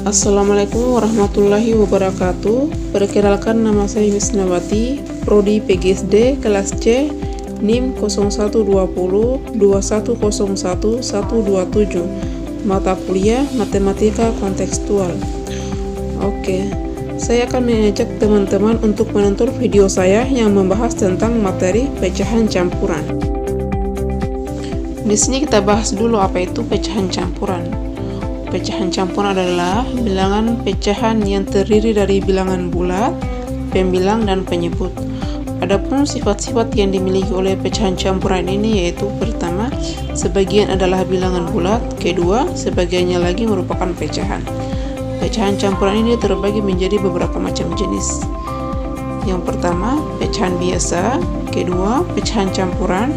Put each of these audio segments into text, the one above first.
Assalamualaikum warahmatullahi wabarakatuh. Perkenalkan, nama saya Wisnawati, Prodi PGSD kelas C, NIM 012021011127, mata kuliah Matematika Kontekstual. Oke, saya akan mengajak teman-teman untuk menonton video saya yang membahas tentang materi pecahan campuran. Di sini kita bahas dulu apa itu pecahan campuran. Pecahan campuran adalah bilangan pecahan yang terdiri dari bilangan bulat, pembilang, dan penyebut. Adapun sifat-sifat yang dimiliki oleh pecahan campuran ini yaitu: pertama, sebagian adalah bilangan bulat; kedua, sebagiannya lagi merupakan pecahan. Pecahan campuran ini terbagi menjadi beberapa macam jenis. Yang pertama, pecahan biasa; kedua, pecahan campuran;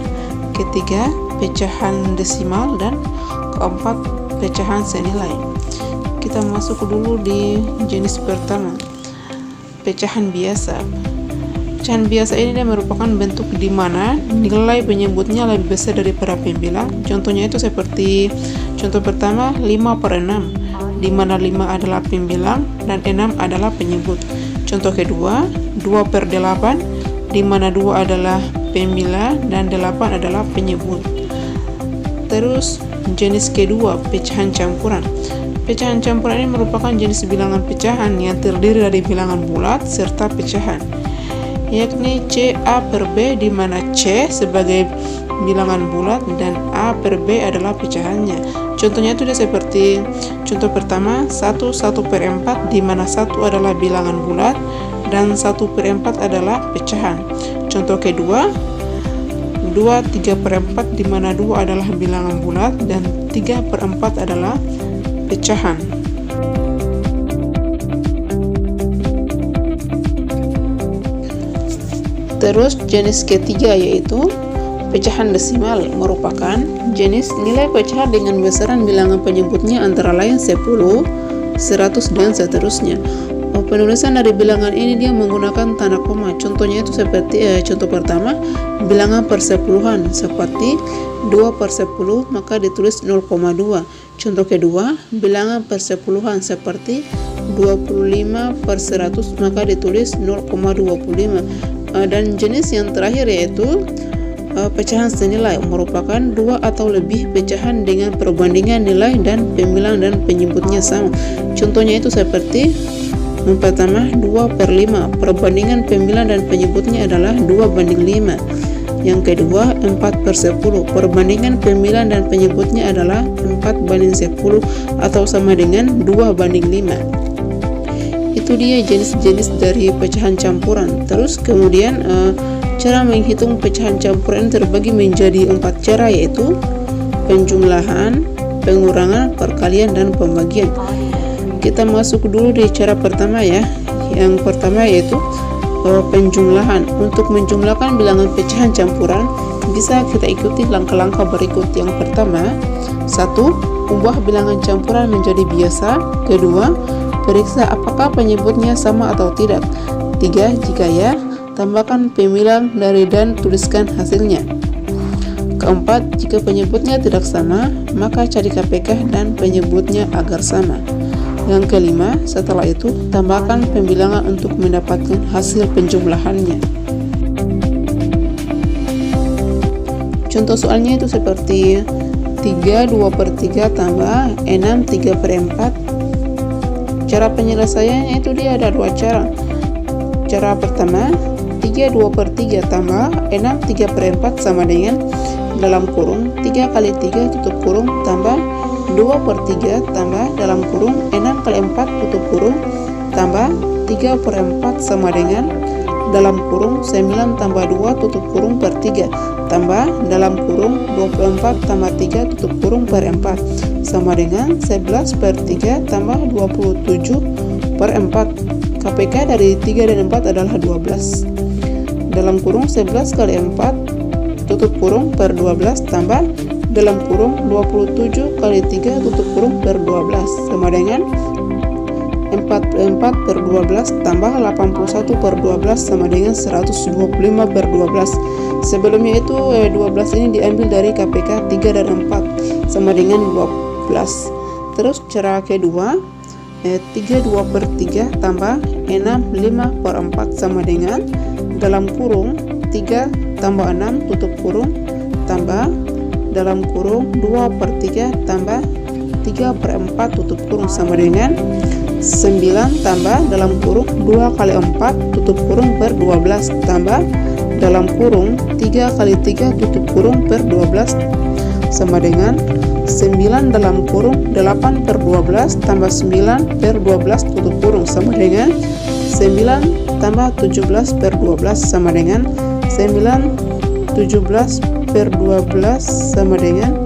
ketiga, pecahan desimal; dan keempat, pecahan senilai. Kita masuk dulu di jenis pertama, pecahan biasa. Pecahan biasa ini merupakan bentuk di mana nilai penyebutnya lebih besar daripada pembilang. Contohnya itu seperti contoh pertama 5/6, di mana 5 adalah pembilang dan 6 adalah penyebut. Contoh kedua 2/8, di mana 2 adalah pembilang dan 8 adalah penyebut. Terus jenis kedua, pecahan campuran. Pecahan campuran ini merupakan jenis bilangan pecahan yang terdiri dari bilangan bulat serta pecahan, yakni C/A/B, di mana C sebagai bilangan bulat dan A/B adalah pecahannya. Contohnya itu seperti contoh pertama 1/4, di mana 1 adalah bilangan bulat dan 1/4 adalah pecahan. Contoh kedua 2/3/4, di mana 2 adalah bilangan bulat dan 3/4 adalah pecahan. Terus jenis ketiga yaitu pecahan desimal, merupakan jenis nilai pecahan dengan besaran bilangan penyebutnya antara lain 10, 100, dan seterusnya. Penulisan dari bilangan ini dia menggunakan tanda koma. Contohnya itu seperti contoh pertama bilangan persepuluhan seperti 2/10, maka ditulis 0,2. Contoh kedua bilangan persepuluhan seperti 25/100, maka ditulis 0,25. Dan jenis yang terakhir yaitu pecahan senilai, merupakan 2 atau lebih pecahan dengan perbandingan nilai dan pembilang dan penyebutnya sama. Contohnya itu seperti yang pertama 2/5, perbandingan pembilang dan penyebutnya adalah 2/5. Yang kedua 4/10, perbandingan pembilang dan penyebutnya adalah 4/10 atau sama dengan 2/5. Itu dia jenis-jenis dari pecahan campuran. Terus kemudian cara menghitung pecahan campuran terbagi menjadi 4 cara, yaitu penjumlahan, pengurangan, perkalian, dan pembagian. Kita masuk dulu di cara pertama ya. Yang pertama yaitu penjumlahan. Untuk menjumlahkan bilangan pecahan campuran bisa kita ikuti langkah-langkah berikut. Yang pertama, 1. Ubah bilangan campuran menjadi biasa. Kedua, periksa apakah penyebutnya sama atau tidak. 3. Jika ya, tambahkan pembilang dari dan tuliskan hasilnya. Keempat, jika penyebutnya tidak sama, maka cari KPK dan penyebutnya agar sama. Yang kelima, setelah itu tambahkan pembilangan untuk mendapatkan hasil penjumlahannya. Contoh soalnya itu seperti 3 2/3 tambah 6 3/4. Cara penyelesaiannya itu dia ada 2 cara. Cara pertama 3 2/3 tambah 6 3/4 sama dengan dalam kurung 3 kali 3 tutup kurung tambah 2/3 tambah dalam kurung 6 kali 4 tutup kurung tambah 3/4 sama dengan dalam kurung 9 tambah 2 tutup kurung per 3 tambah dalam kurung 24 tambah 3 tutup kurung per 4 sama dengan 11/3 tambah 27/4. KPK dari 3 dan 4 adalah 12. Dalam kurung 11 kali 4 tutup kurung per 12 tambah dalam kurung 27 kali 3 tutup kurung per 12 sama dengan 4/12 tambah 81/12 sama dengan 125/12. Sebelumnya itu 12 ini diambil dari KPK 3 dan 4 sama dengan 12. Terus cara kedua, 32/3 tambah 6 5/4 sama dengan dalam kurung 3 tambah 6 tutup kurung tambah dalam kurung 2/3 tambah 3/4 tutup kurung sama dengan 9 tambah dalam kurung 2 kali 4 tutup kurung per 12 tambah dalam kurung 3 kali 3 tutup kurung per 12 sama dengan 9 dalam kurung 8/12 tambah 9/12 tutup kurung sama dengan 9 tambah 17/12 sama dengan 9 17/12 sama dengan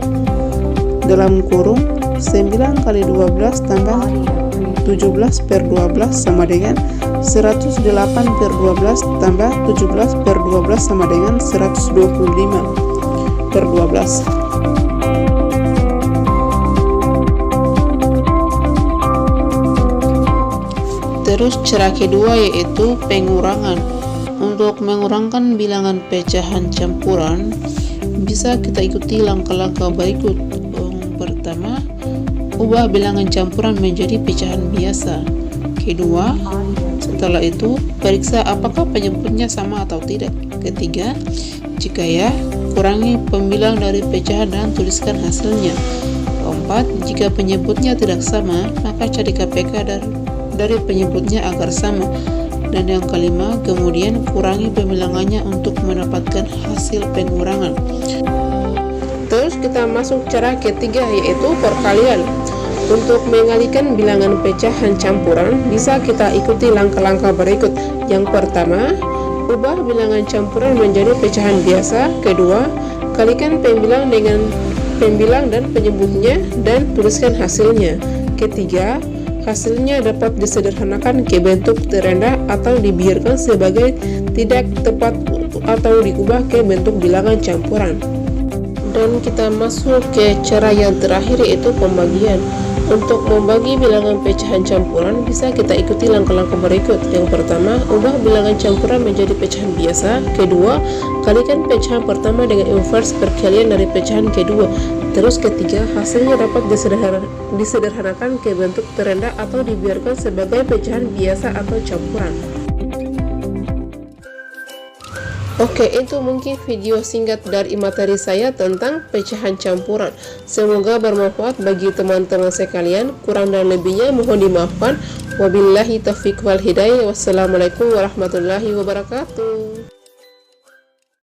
dalam kurung 9 kali 12 tambah 17/12 sama dengan 108/12 tambah 17/12 sama dengan 125/12. Terus cara kedua yaitu pengurangan. Untuk mengurangkan bilangan pecahan campuran bisa kita ikuti langkah-langkah berikut. Pertama, ubah bilangan campuran menjadi pecahan biasa. Kedua, setelah itu periksa apakah penyebutnya sama atau tidak. Ketiga, jika ya, kurangi pembilang dari pecahan dan tuliskan hasilnya. Keempat, jika penyebutnya tidak sama, maka cari KPK dari penyebutnya agar sama. Dan yang kelima, kemudian kurangi pembilangannya untuk mendapatkan hasil pengurangan. Terus kita masuk cara ketiga yaitu perkalian. Untuk mengalikan bilangan pecahan campuran bisa kita ikuti langkah-langkah berikut. Yang pertama, ubah bilangan campuran menjadi pecahan biasa. Kedua, kalikan pembilang dengan pembilang dan penyebutnya dan tuliskan hasilnya. Ketiga, hasilnya dapat disederhanakan ke bentuk terendah atau dibiarkan sebagai tidak tepat atau diubah ke bentuk bilangan campuran. Dan kita masuk ke cara yang terakhir yaitu pembagian. Untuk membagi bilangan pecahan campuran bisa kita ikuti langkah-langkah berikut. Yang pertama, ubah bilangan campuran menjadi pecahan biasa. Kedua, kalikan pecahan pertama dengan inverse perkalian dari pecahan kedua. Terus ketiga, hasilnya dapat disederhanakan ke bentuk terendah atau dibiarkan sebagai pecahan biasa atau campuran. Oke, itu mungkin video singkat dari materi saya tentang pecahan campuran. Semoga bermanfaat bagi teman-teman sekalian. Kurang dan lebihnya mohon dimaafkan. Wabillahi taufiq wal hidayah. Wassalamualaikum warahmatullahi wabarakatuh.